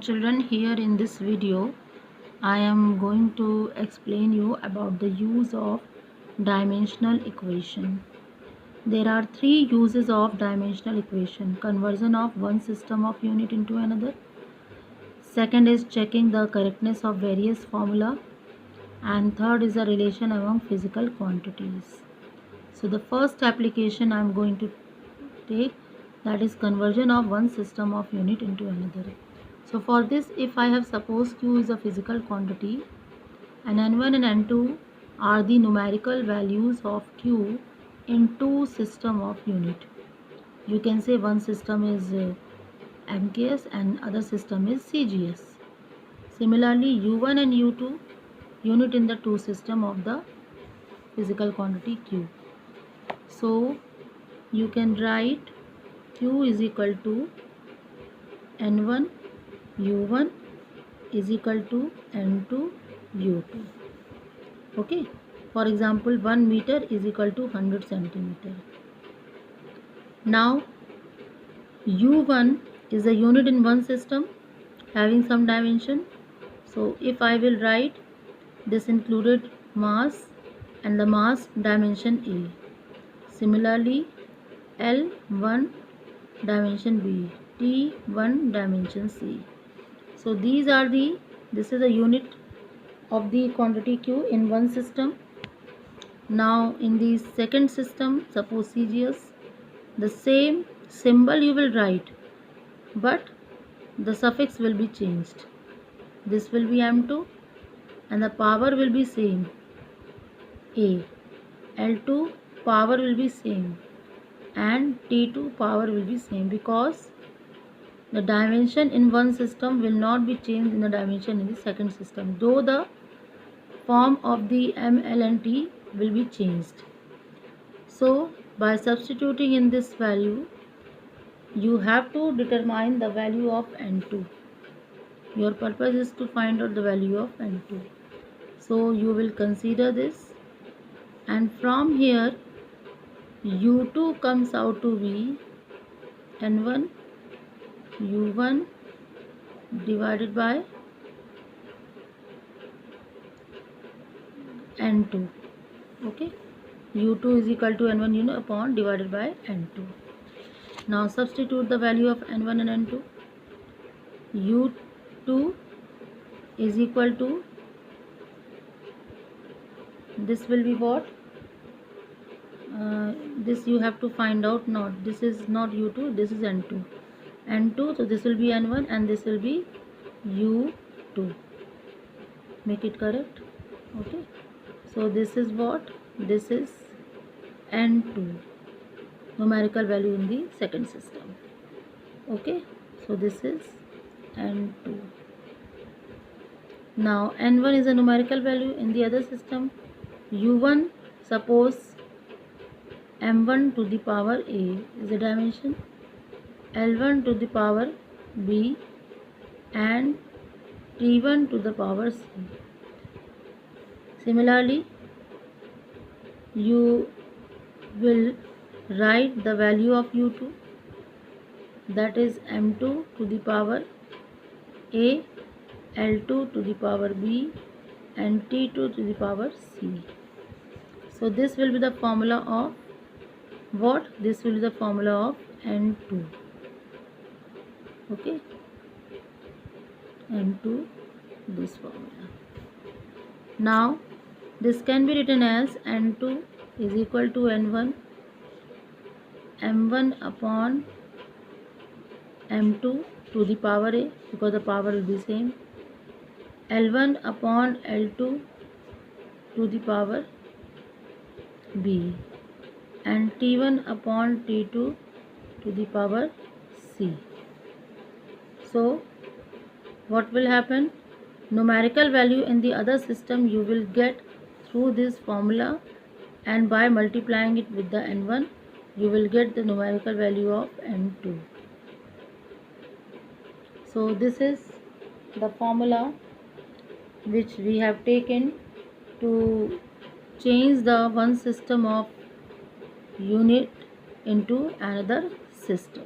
children, here in this video I am going to explain you about the use of dimensional equation. There are three uses of dimensional equation: conversion of one system of unit into another, second is checking the correctness of various formula, and third is a relation among physical quantities. So the first application I am going to take, that is conversion of one system of unit into another. So for this, if I have suppose Q is a physical quantity and N1 and N2 are the numerical values of Q in two system of unit. You can say one system is MKS and other system is CGS. Similarly, U1 and U2 unit in the two system of the physical quantity Q. So you can write Q is equal to N1 U1 is equal to N2 U2. Okay. For example, 1 meter is equal to 100 centimeter. Now U1 is a unit in one system having some dimension. So if I will write, this included mass and the mass dimension A. Similarly, L1 dimension B, T1 dimension C. So this is a unit of the quantity Q in one system. Now in the second system, suppose CGS, the same symbol you will write, but the suffix will be changed. This will be M2 and the power will be same, A. L2 power will be same and T2 power will be same, because the dimension in one system will not be changed in the dimension in the second system, though the form of the M, L and T will be changed. So by substituting in this value, you have to determine the value of N2. Your purpose is to find out the value of N2. So you will consider this, and from here U2 comes out to be N1 U1 divided by N2. Okay, U2 is equal to N1 unit upon divided by N2. Now substitute the value of N1 and N2. U2 is equal to, this will be what? This you have to find out. Not, this is not U2, this is N2. N2, so this will be N1 and this will be U2. Make it correct. Okay, so this is what? This is N2, numerical value in the second system. Okay, so this is N2. Now N1 is a numerical value in the other system. U1, suppose M1 to the power A is a dimension, L1 to the power B and T1 to the power C. Similarly, you will write the value of U2, that is M2 to the power A, L2 to the power B and T2 to the power C. So this will be the formula of what? This will be the formula of N2. Okay, N2, this formula. Now this can be written as N2 is equal to N1 M1 upon M2 to the power A, because the power will be same, L1 upon L2 to the power B and T1 upon T2 to the power C. So what will happen? Numerical value in the other system you will get through this formula, and by multiplying it with the N1 you will get the numerical value of N2. So this is the formula which we have taken to change the one system of unit into another system.